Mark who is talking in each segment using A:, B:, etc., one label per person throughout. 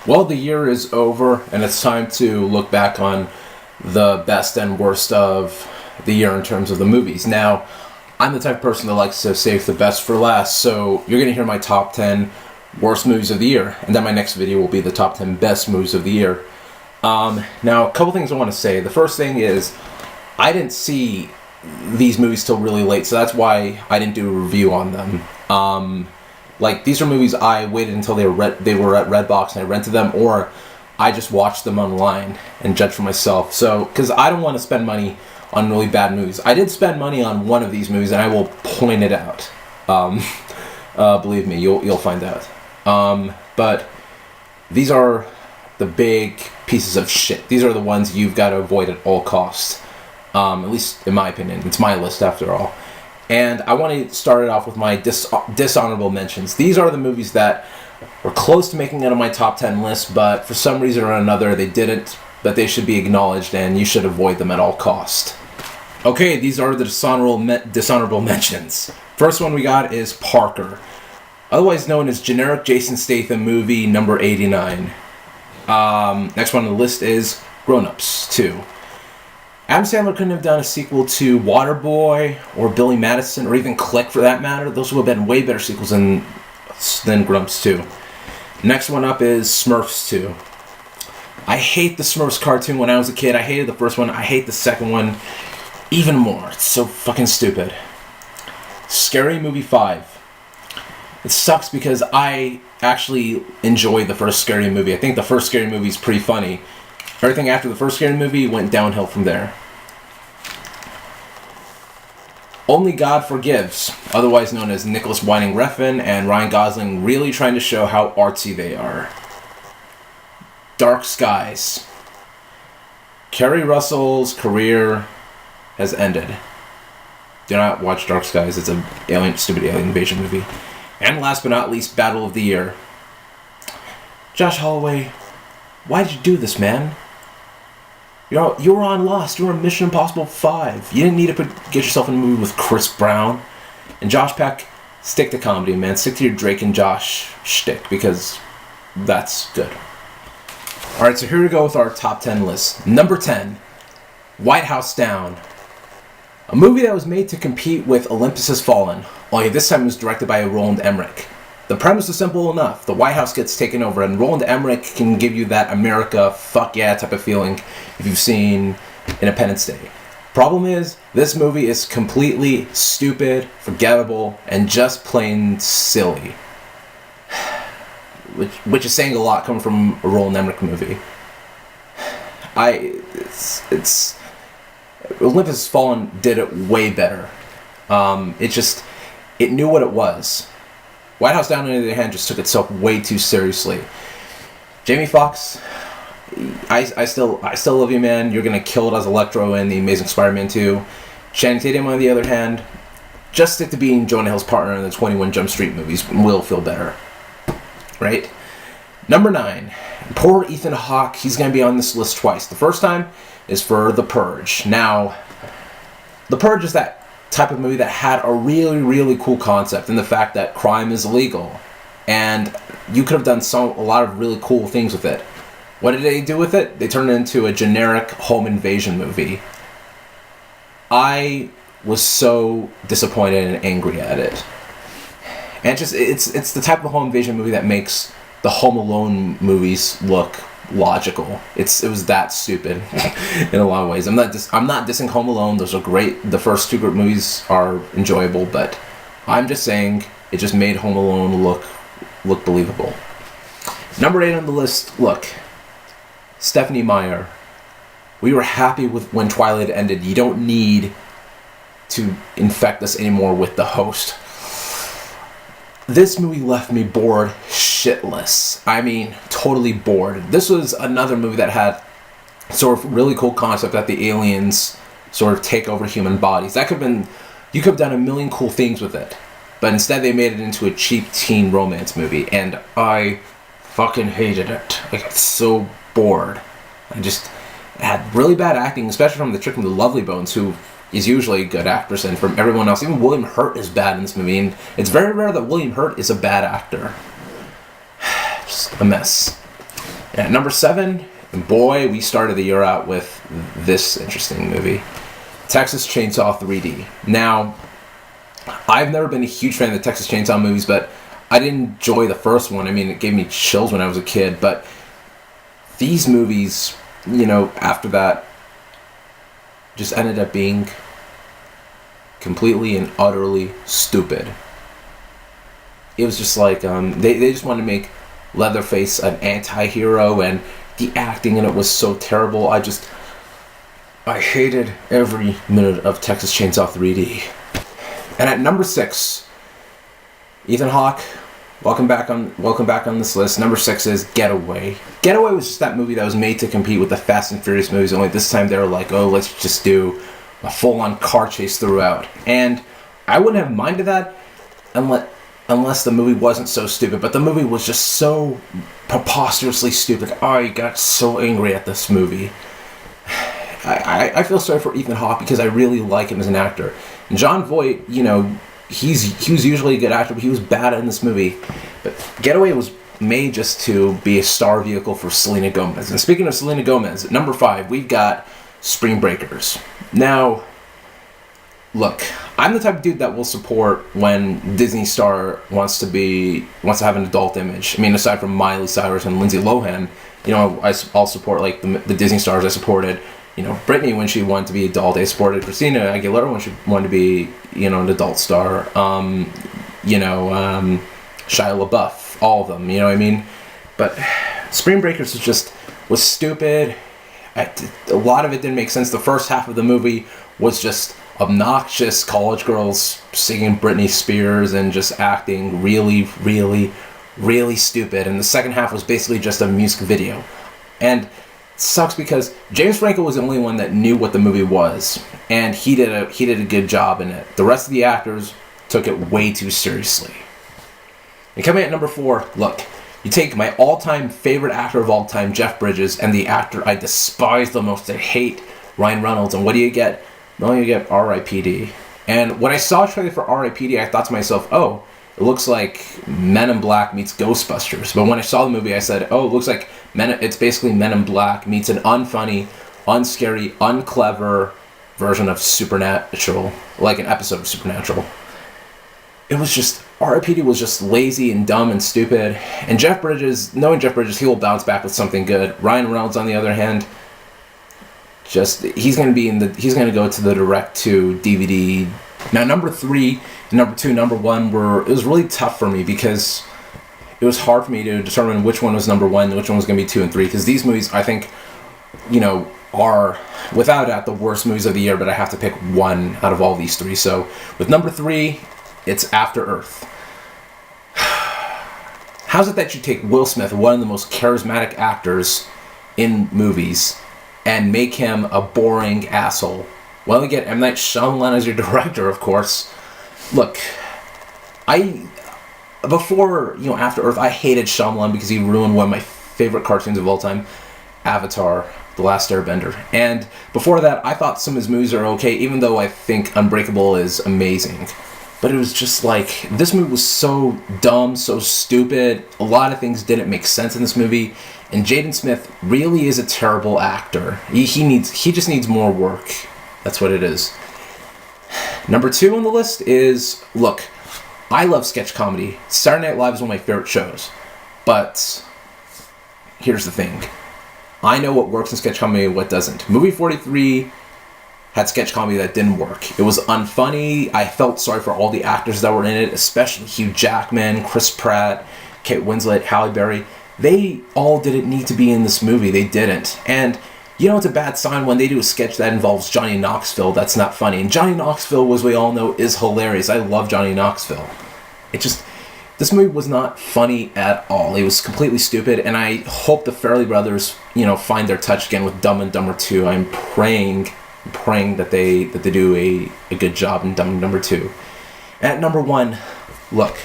A: Well, the year is over, and it's time to look back on the best and worst of the year in terms of the movies. Now, I'm the type of person that likes to save the best for last, so you're going to hear my top 10 worst movies of the year, and then my next video will be the top 10 best movies of the year. Now, a couple things I want to say. The first thing is, I didn't see these movies till really late, so that's why I didn't do a review on them. These are movies I waited until they were at Redbox and I rented them, or I just watched them online and judged for myself. So, because I don't want to spend money on really bad movies. I did spend money on one of these movies, and I will point it out. Believe me, you'll find out. But these are the big pieces of shit. These are the ones you've got to avoid at all costs. At least in my opinion. It's my list after all. And I want to start it off with my dishonorable mentions. These are the movies that were close to making it on my top 10 list, but for some reason or another they didn't, but they should be acknowledged and you should avoid them at all cost. Okay, these are the dishonorable mentions. First one we got is Parker, otherwise known as generic Jason Statham movie number 89. Next one on the list is Grown Ups 2. Adam Sandler couldn't have done a sequel to Waterboy or Billy Madison or even Click for that matter. Those would have been way better sequels than Grown Ups 2. Next one up is Smurfs 2. I hate the Smurfs cartoon when I was a kid. I hated the first one. I hate the second one even more. It's so fucking stupid. Scary Movie 5. It sucks because I actually enjoyed the first Scary Movie. I think the first Scary Movie is pretty funny. Everything after the first Scary Movie went downhill from there. Only God Forgives, otherwise known as Nicholas Winding Refn and Ryan Gosling really trying to show how artsy they are. Dark Skies. Kerry Russell's career has ended. Do not watch Dark Skies. It's a stupid alien invasion movie. And last but not least, Battle of the Year. Josh Holloway, why did you do this, man? You were on Lost. You were on Mission Impossible 5. You didn't need to get yourself in a movie with Chris Brown. And Josh Peck, stick to comedy, man. Stick to your Drake and Josh shtick, because that's good. Alright, so here we go with our top 10 list. Number 10, White House Down. A movie that was made to compete with Olympus Has Fallen, only this time it was directed by Roland Emmerich. The premise is simple enough. The White House gets taken over, and Roland Emmerich can give you that America, fuck yeah type of feeling if you've seen Independence Day. Problem is, this movie is completely stupid, forgettable, and just plain silly. Which is saying a lot coming from a Roland Emmerich movie. Olympus Has Fallen did it way better. It knew what it was. White House Down, on the other hand, just took itself way too seriously. Jamie Foxx, I still love you, man. You're gonna kill it as Electro in The Amazing Spider-Man 2. Channing Tatum, on the other hand, just stick to being Jonah Hill's partner in the 21 Jump Street movies. Will feel better, right? Number 9, poor Ethan Hawke. He's gonna be on this list twice. The first time is for The Purge. Now, The Purge is that type of movie that had a really, really cool concept in the fact that crime is illegal, and you could have done a lot of really cool things with it. What did they do with it? They turned it into a generic home invasion movie. I was so disappointed and angry at it. And it's the type of home invasion movie that makes the Home Alone movies look logical. It was that stupid in a lot of ways. I'm not dissing Home Alone. Those are great. The first two group movies are enjoyable, but I'm just saying it just made Home Alone look believable. Number 8 on the list. Look, Stephenie Meyer. We were happy with when Twilight ended. You don't need to infect us anymore with The Host. This movie left me bored shitless. I mean, totally bored. This was another movie that had sort of really cool concept that the aliens sort of take over human bodies. You could have done a million cool things with it. But instead they made it into a cheap teen romance movie, and I fucking hated it. I got so bored. It had really bad acting, especially from the chick from the Lovely Bones, who is usually a good actress, and from everyone else. Even William Hurt is bad in this movie, and it's very rare that William Hurt is a bad actor. Just a mess. At number 7, and boy, we started the year out with this interesting movie, Texas Chainsaw 3D. Now, I've never been a huge fan of the Texas Chainsaw movies, but I didn't enjoy the first one. I mean, it gave me chills when I was a kid, but these movies, after that, just ended up being completely and utterly stupid. It was just like, they just wanted to make Leatherface an anti-hero, and the acting in it was so terrible. I hated every minute of Texas Chainsaw 3D. And at number 6, Ethan Hawke, welcome back on this list. Number 6 is Getaway. Getaway was just that movie that was made to compete with the Fast and Furious movies, only this time they were like, oh, let's just do a full-on car chase throughout. And I wouldn't have minded that unless the movie wasn't so stupid, but the movie was just so preposterously stupid. I got so angry at this movie. I feel sorry for Ethan Hawke because I really like him as an actor. And Jon Voight, he was usually a good actor, but he was bad in this movie. But Getaway was made just to be a star vehicle for Selena Gomez. And speaking of Selena Gomez, at number 5, we've got Spring Breakers. Now, look, I'm the type of dude that will support when Disney Star wants to have an adult image. I mean, aside from Miley Cyrus and Lindsay Lohan, I'll support like the Disney stars. I supported, Britney when she wanted to be adult. I supported Christina Aguilera when she wanted to be, an adult star. Shia LaBeouf, all of them. You know what I mean? But Spring Breakers was stupid. A lot of it didn't make sense. The first half of the movie was just obnoxious college girls singing Britney Spears and just acting really, really, really stupid. And the second half was basically just a music video. And it sucks because James Franco was the only one that knew what the movie was, and he did a good job in it. The rest of the actors took it way too seriously. And coming at number 4, look, you take my all-time favorite actor of all time, Jeff Bridges, and the actor I despise the most, I hate, Ryan Reynolds, and what do you get? Well, you get R.I.P.D. And when I saw a trailer for R.I.P.D., I thought to myself, oh, it looks like Men in Black meets Ghostbusters. But when I saw the movie, I said, oh, it looks like it's basically Men in Black meets an unfunny, unscary, unclever version of Supernatural, like an episode of Supernatural. It was just, R.I.P.D. was just lazy and dumb and stupid. And Jeff Bridges, knowing Jeff Bridges, he will bounce back with something good. Ryan Reynolds, on the other hand, he's going to go to the direct-to-DVD. Now, number 3, number 2, number 1 it was really tough for me because it was hard for me to determine which one was number 1 and which one was going to be 2 and 3, because these movies, I think, are, without a doubt, the worst movies of the year, but I have to pick one out of all these 3. So, with number 3, it's After Earth. How's it that you take Will Smith, one of the most charismatic actors in movies, and make him a boring asshole? Well, you get M. Night Shyamalan as your director, of course. Look, before After Earth, I hated Shyamalan because he ruined one of my favorite cartoons of all time, Avatar, The Last Airbender. And before that, I thought some of his movies are okay, even though I think Unbreakable is amazing. But it was just like, this movie was so dumb, so stupid. A lot of things didn't make sense in this movie. And Jaden Smith really is a terrible actor. He just needs more work. That's what it is. Number 2 on the list is, look, I love sketch comedy. Saturday Night Live is one of my favorite shows. But here's the thing. I know what works in sketch comedy and what doesn't. Movie 43 had sketch comedy that didn't work. It was unfunny. I felt sorry for all the actors that were in it, especially Hugh Jackman, Chris Pratt, Kate Winslet, Halle Berry. They all didn't need to be in this movie. They didn't. And it's a bad sign when they do a sketch that involves Johnny Knoxville that's not funny. And Johnny Knoxville, as we all know, is hilarious. I love Johnny Knoxville. This movie was not funny at all. It was completely stupid, and I hope the Farrelly brothers, find their touch again with Dumb and Dumber 2. I'm praying that they do a good job in Dumb and Dumber 2. And at number 1, look,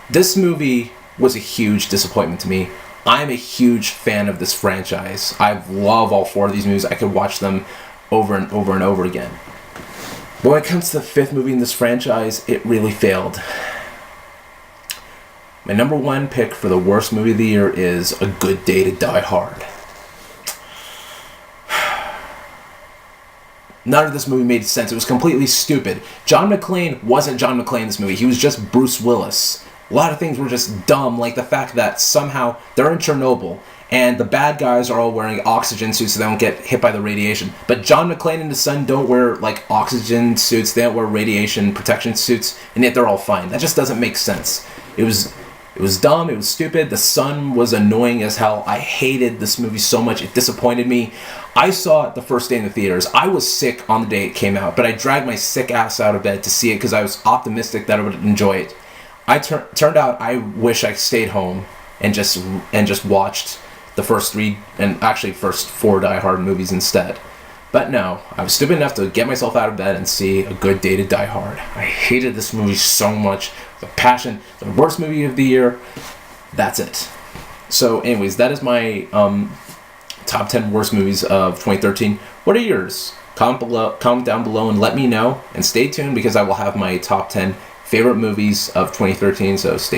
A: this movie was a huge disappointment to me. I'm a huge fan of this franchise. I love all 4 of these movies. I could watch them over and over and over again. But when it comes to the 5th movie in this franchise, it really failed. my number one pick for the worst movie of the year is A Good Day to Die Hard. None of this movie made sense. It was completely stupid. John McClane wasn't John McClane in this movie. He was just Bruce Willis. A lot of things were just dumb, like the fact that somehow they're in Chernobyl and the bad guys are all wearing oxygen suits so they don't get hit by the radiation. But John McClane and his son don't wear like oxygen suits, they don't wear radiation protection suits, and yet they're all fine. That just doesn't make sense. It was dumb, it was stupid, the son was annoying as hell. I hated this movie so much, it disappointed me. I saw it the first day in the theaters. I was sick on the day it came out, but I dragged my sick ass out of bed to see it because I was optimistic that I would enjoy it. Turned out I wish I stayed home and just watched the first first 4 Die Hard movies instead. But no, I was stupid enough to get myself out of bed and see A Good Day to Die Hard. I hated this movie so much. The passion, the worst movie of the year. That's it. So anyways, that is my top 10 worst movies of 2013. What are yours? Comment down below and let me know. And stay tuned because I will have my top 10 favorite movies of 2013. So stay tuned.